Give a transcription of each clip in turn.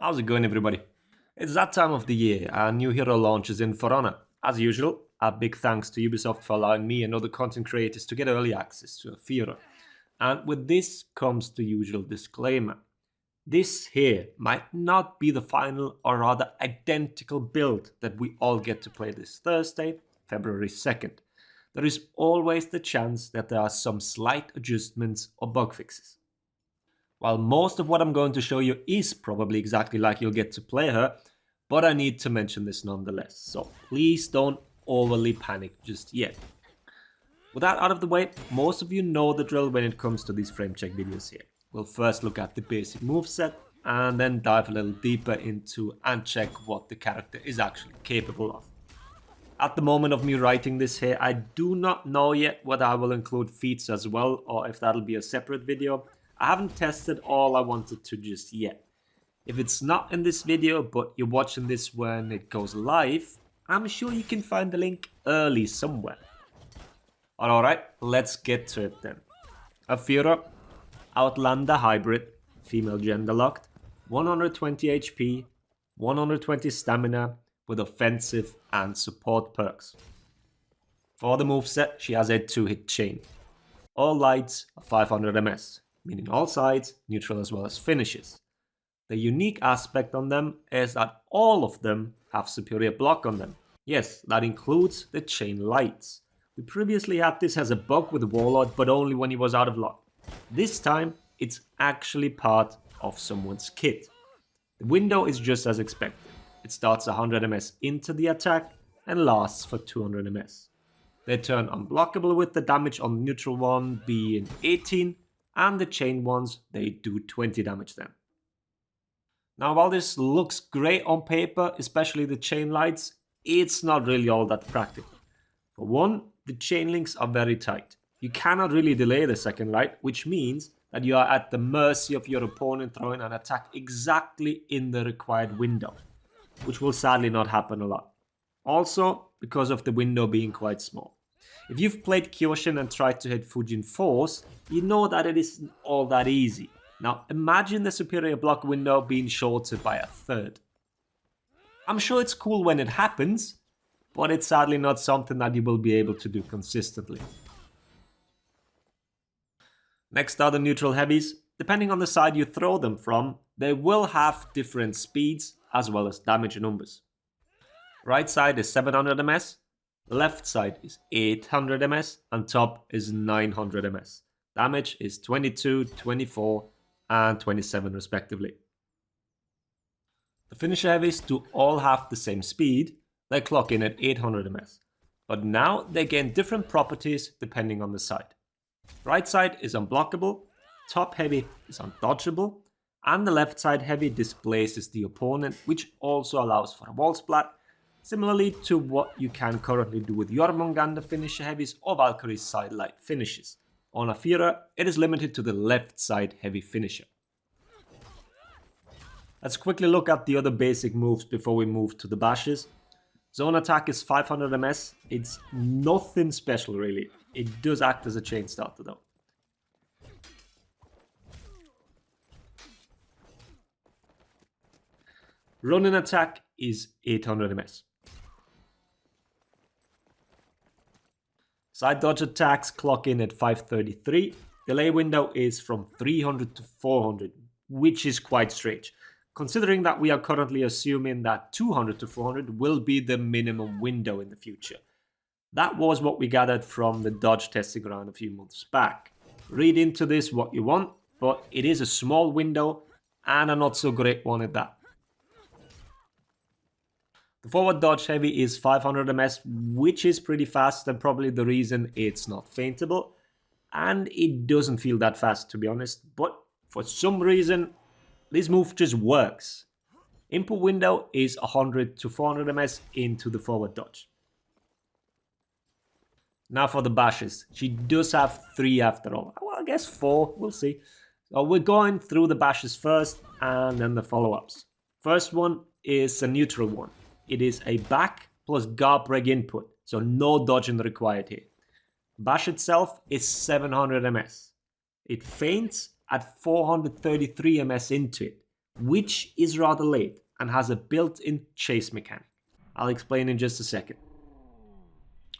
How's it going, everybody? It's that time of the year, a new hero launch is in for honor. As usual, a big thanks to Ubisoft for allowing me and other content creators to get early access to Afeera. And with this comes the usual disclaimer. This here might not be the final or rather identical build that we all get to play this Thursday, February 2nd. There is always the chance that there are some slight adjustments or bug fixes. While most of what I'm going to show you is probably exactly like you'll get to play her, but I need to mention this nonetheless, so please don't overly panic just yet. With that out of the way, most of you know the drill when it comes to these Framecheck videos here. We'll first look at the basic moveset, and then dive a little deeper into and check what the character is actually capable of. At the moment of me writing this here, I do not know yet whether I will include feats as well, or if that'll be a separate video. I haven't tested all I wanted to just yet. If it's not in this video, but you're watching this when it goes live, I'm sure you can find the link early somewhere. Alright, let's get to it then. Afeera, Outlander Hybrid, female gender locked, 120 HP, 120 stamina, with offensive and support perks. For the moveset, she has a 2-hit chain. All lights are 500 MS. Meaning all sides, neutral as well as finishes. The unique aspect on them is that all of them have superior block on them. Yes, that includes the chain lights. We previously had this as a bug with Warlord, but only when he was out of lock. This time, it's actually part of someone's kit. The window is just as expected. It starts 100 MS into the attack and lasts for 200 MS. They turn unblockable with the damage on the neutral one being 18, and the chain ones, they do 20 damage then. Now while this looks great on paper, especially the chain lights, it's not really all that practical. For one, the chain links are very tight. You cannot really delay the second light, which means that you are at the mercy of your opponent throwing an attack exactly in the required window, which will sadly not happen a lot. Also, because of the window being quite small. If you've played Kyoshin and tried to hit Fujin Force, you know that it isn't all that easy. Now imagine the superior block window being shorted by a third. I'm sure it's cool when it happens, but it's sadly not something that you will be able to do consistently. Next are the neutral heavies. Depending on the side you throw them from, they will have different speeds as well as damage numbers. Right side is 700 MS. Left side is 800 MS and top is 900 MS. Damage is 22, 24 and 27 respectively. The finisher heavies do all have the same speed. They clock in at 800 MS. But now they gain different properties depending on the side. Right side is unblockable, top heavy is undodgeable, and the left side heavy displaces the opponent, which also allows for a wall splat, similarly to what you can currently do with Jormungandr finisher heavies or Valkyrie's side light finishes. On Afeera, it is limited to the left side heavy finisher. Let's quickly look at the other basic moves before we move to the bashes. Zone attack is 500 MS, it's nothing special really. It does act as a chain starter though. Running attack is 800 MS. Side dodge attacks clock in at 533. Delay window is from 300 to 400, which is quite strange, considering that we are currently assuming that 200 to 400 will be the minimum window in the future. That was what we gathered from the dodge testing ground a few months back. Read into this what you want, but it is a small window and a not so great one at that. The forward dodge heavy is 500 MS, which is pretty fast and probably the reason it's not feintable. And it doesn't feel that fast to be honest, but for some reason this move just works. Input window is 100 to 400 MS into the forward dodge. Now for the bashes. She does have 3 after all. Well, I guess 4, we'll see. So we're going through the bashes first and then the follow-ups. First one is a neutral one. It is a back plus guard break input, so no dodging required here. Bash itself is 700 MS. It feints at 433 MS into it, which is rather late and has a built-in chase mechanic. I'll explain in just a second.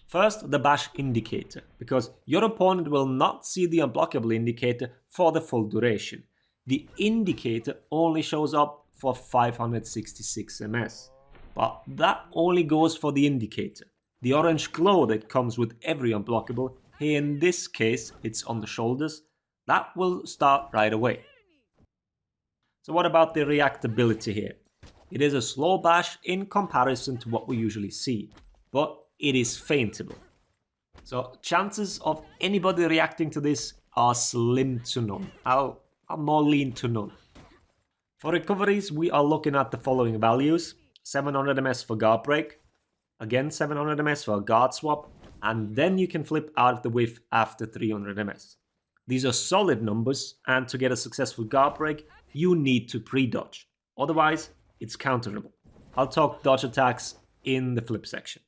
First, the bash indicator, because your opponent will not see the unblockable indicator for the full duration. The indicator only shows up for 566 ms, but that only goes for the indicator. The orange glow that comes with every unblockable, here in this case it's on the shoulders, that will start right away. So what about the reactability here? It is a slow bash in comparison to what we usually see, but it is feintable. So chances of anybody reacting to this are slim to none. I'll more lean to none. For recoveries, we are looking at the following values: 700 ms for guard break, again 700 ms for a guard swap, and then you can flip out of the whiff after 300 ms. These are solid numbers, and to get a successful guard break, you need to pre-dodge. Otherwise, it's counterable. I'll talk dodge attacks in the flip section.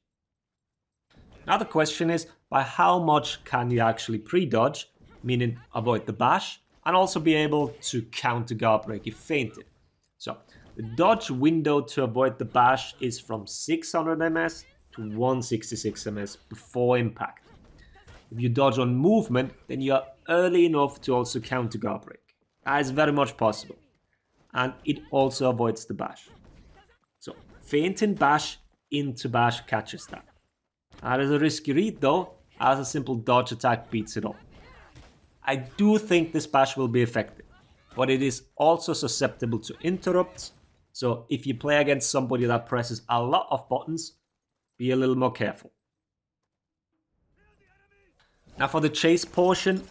Now the question is, by how much can you actually pre-dodge, meaning avoid the bash, and also be able to counter guard break if feinted? So, the dodge window to avoid the bash is from 600 ms to 166 ms before impact. If you dodge on movement, then you are early enough to also counter guard break. That is very much possible. And it also avoids the bash. So, feinting bash into bash catches that. That is a risky read though, as a simple dodge attack beats it all. I do think this bash will be effective, but it is also susceptible to interrupts, so if you play against somebody that presses a lot of buttons, be a little more careful. Now for the chase portion,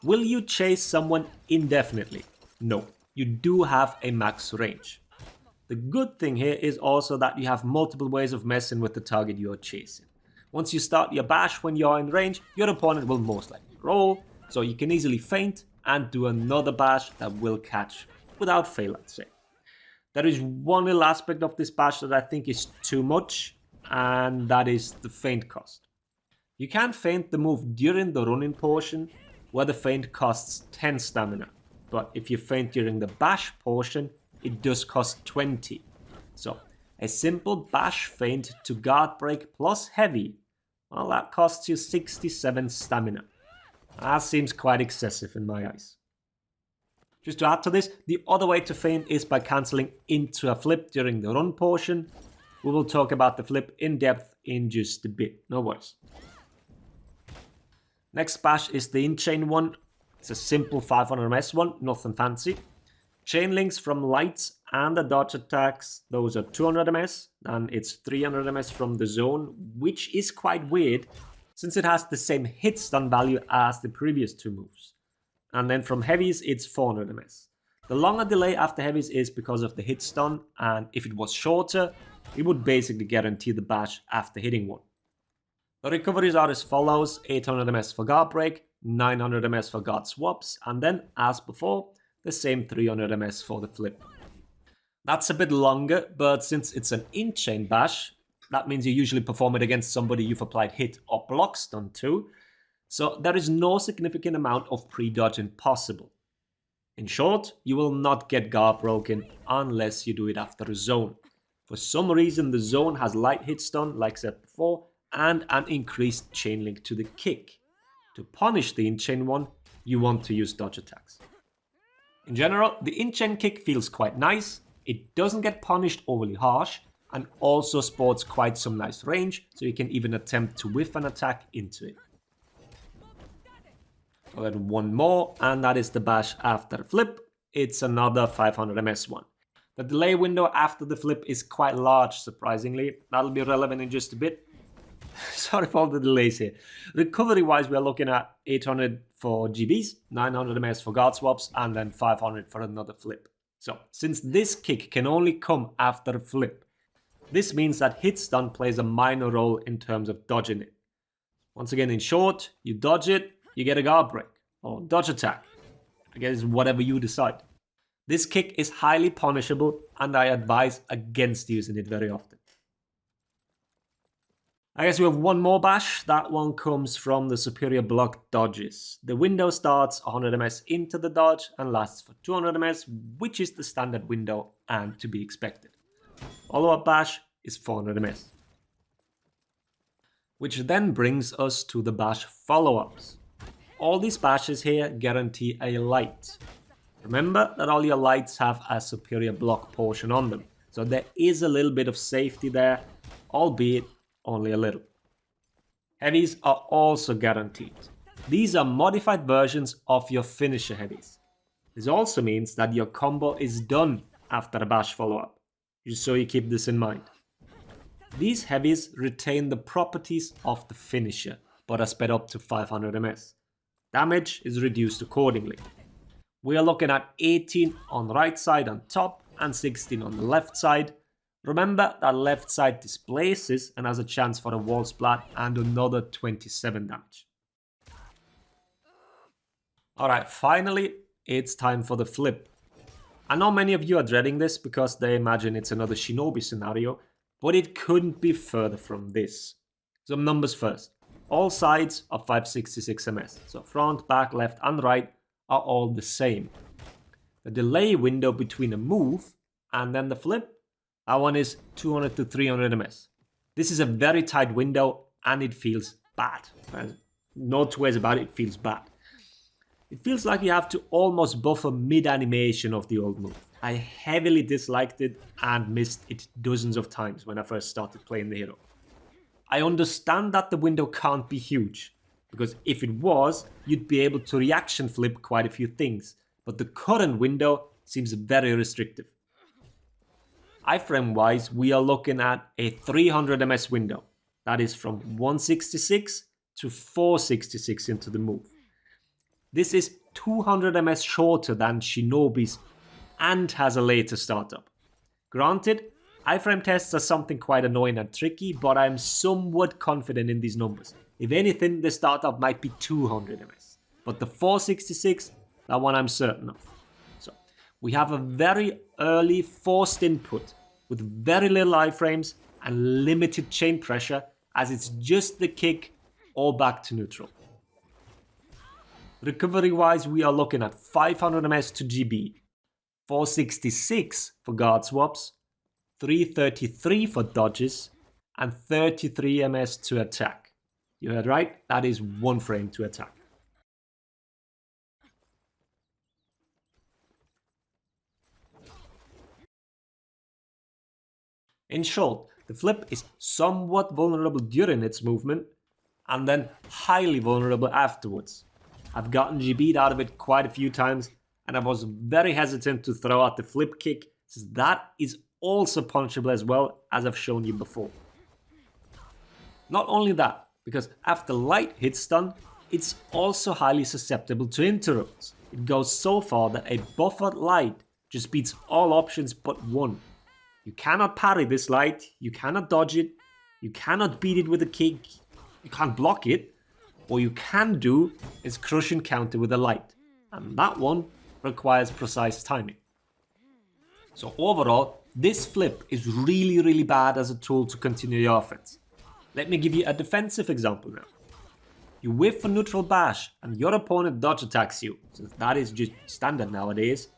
will you chase someone indefinitely? No, you do have a max range. The good thing here is also that you have multiple ways of messing with the target you are chasing. Once you start your bash when you're in range, your opponent will most likely roll, so you can easily feint and do another bash that will catch without fail, I'd say. There is one little aspect of this bash that I think is too much, and that is the feint cost. You can feint the move during the running portion, where the feint costs 10 stamina, but if you feint during the bash portion, it does cost 20. So, a simple bash feint to guard break plus heavy, well, that costs you 67 stamina. That seems quite excessive in my eyes. Just to add to this, the other way to feint is by cancelling into a flip during the run portion. We will talk about the flip in depth in just a bit, no worries. Next bash is the Inchain one. It's a simple 500 ms one, nothing fancy. Chainlinks from lights and the dodge attacks, those are 200 ms, and it's 300 ms from the zone, which is quite weird since it has the same hit stun value as the previous two moves. And then from heavies, it's 400 ms. The longer delay after heavies is because of the hit stun, and if it was shorter, it would basically guarantee the bash after hitting one. The recoveries are as follows: 800 ms for guard break, 900 ms for guard swaps, and then, as before, the same 300 ms for the flip. That's a bit longer, but since it's an in-chain bash, that means you usually perform it against somebody you've applied hit or block stun to, so there is no significant amount of pre-dodging possible. In short, you will not get guard broken unless you do it after a zone. For some reason, the zone has light hit stun, like said before, and an increased chain link to the kick. To punish the in-chain one, you want to use dodge attacks. In general, the Inchain Kick feels quite nice, it doesn't get punished overly harsh, and also sports quite some nice range, so you can even attempt to whiff an attack into it. So then one more, and that is the bash after flip. It's another 500 ms one. The delay window after the flip is quite large, surprisingly. That'll be relevant in just a bit. Sorry for all the delays here. Recovery wise, we're looking at 800 for GBs, 900 ms for guard swaps, and then 500 for another flip. So, since this kick can only come after a flip, this means that hit stun plays a minor role in terms of dodging it. Once again, in short, you dodge it, you get a guard break, or dodge attack. I guess whatever you decide. This kick is highly punishable, and I advise against using it very often. I guess we have one more bash. That one comes from the superior block dodges. The window starts 100 ms into the dodge and lasts for 200 ms, which is the standard window and to be expected. Follow-up bash is 400 ms. Which then brings us to the bash follow-ups. All these bashes here guarantee a light. Remember that all your lights have a superior block portion on them, so there is a little bit of safety there, albeit only a little. Heavies are also guaranteed. These are modified versions of your finisher heavies. This also means that your combo is done after a bash follow-up, just so you keep this in mind. These heavies retain the properties of the finisher, but are sped up to 500 ms. Damage is reduced accordingly. We are looking at 18 on the right side on top and 16 on the left side. Remember that left side displaces and has a chance for a wall splat and another 27 damage. Alright, finally, it's time for the flip. I know many of you are dreading this because they imagine it's another Shinobi scenario, but it couldn't be further from this. Some numbers first. All sides are 566 ms, so front, back, left and right are all the same. The delay window between a move and then the flip, that one is 200 to 300 ms. This is a very tight window and it feels bad. No two ways about it, it feels bad. It feels like you have to almost buffer mid-animation of the old move. I heavily disliked it and missed it dozens of times when I first started playing the hero. I understand that the window can't be huge, because if it was, you'd be able to reaction flip quite a few things, but the current window seems very restrictive. Iframe wise, we are looking at a 300 ms window. That is from 166 to 466 into the move. This is 200 ms shorter than Shinobi's and has a later startup. Granted, iframe tests are something quite annoying and tricky, but I'm somewhat confident in these numbers. If anything, the startup might be 200 ms, but the 466, that one I'm certain of. So, we have a very early forced input with very little iframes and limited chain pressure, as it's just the kick or back to neutral. Recovery wise, we are looking at 500 ms to GB, 466 for guard swaps, 333 for dodges, and 33 ms to attack. You heard right, that is one frame to attack. In short, the flip is somewhat vulnerable during its movement, and then highly vulnerable afterwards. I've gotten GB'd out of it quite a few times, and I was very hesitant to throw out the flip kick, since that is also punchable as well, as I've shown you before. Not only that, because after light hit stun, it's also highly susceptible to interrupts. It goes so far that a buffered light just beats all options but one. You cannot parry this light, you cannot dodge it, you cannot beat it with a kick, you can't block it. What you can do is crush and counter with a light, and that one requires precise timing. So overall, this flip is really bad as a tool to continue your offense. Let me give you a defensive example now. You whiff a neutral bash and your opponent dodge attacks you, since that is just standard nowadays.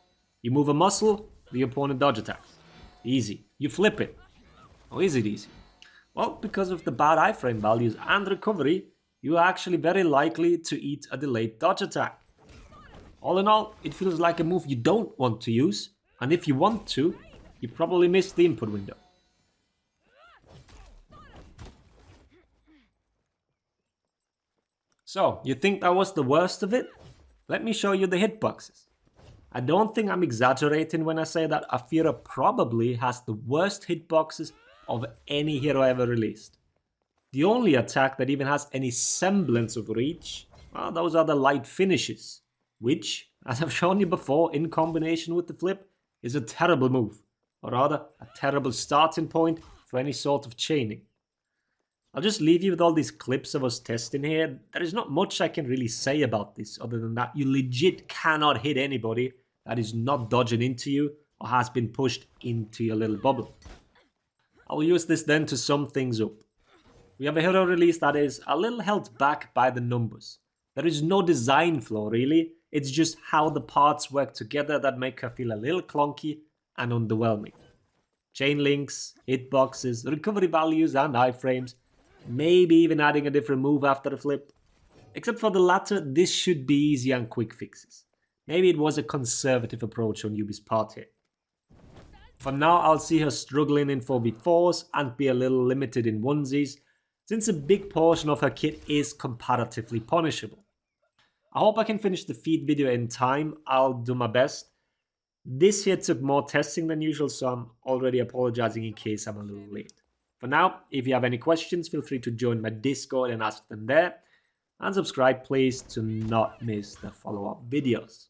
You move a muscle, the opponent dodge attacks. Easy. You flip it. How is it easy? Well, because of the bad iframe values and recovery, you are actually very likely to eat a delayed dodge attack. All in all, it feels like a move you don't want to use, and if you want to, you probably missed the input window. So, you think that was the worst of it? Let me show you the hitboxes. I don't think I'm exaggerating when I say that Afeera probably has the worst hitboxes of any hero ever released. The only attack that even has any semblance of reach, well, those are the light finishes, which, as I've shown you before, in combination with the flip, is a terrible move, or rather, a terrible starting point for any sort of chaining. I'll just leave you with all these clips of us testing here. There is not much I can really say about this, other than that you legit cannot hit anybody that is not dodging into you or has been pushed into your little bubble. I will use this then to sum things up. We have a hero release that is a little held back by the numbers. There is no design flaw really, it's just how the parts work together that make her feel a little clunky and underwhelming. Chainlinks, hitboxes, recovery values and iframes, maybe even adding a different move after the flip. Except for the latter, this should be easy and quick fixes. Maybe it was a conservative approach on Yubi's part here. For now, I'll see her struggling in 4v4s and be a little limited in onesies, since a big portion of her kit is comparatively punishable. I hope I can finish the feed video in time, I'll do my best. This here took more testing than usual, so I'm already apologizing in case I'm a little late. For now, if you have any questions, feel free to join my Discord and ask them there. And subscribe please to not miss the follow-up videos.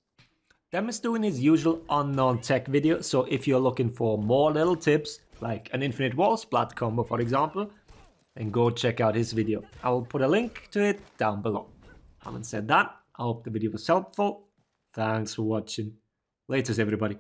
Dem is doing his usual unknown tech video, so if you're looking for more little tips, like an infinite wall splat combo for example, then go check out his video. I will put a link to it down below. Having said that, I hope the video was helpful. Thanks for watching. Laters everybody.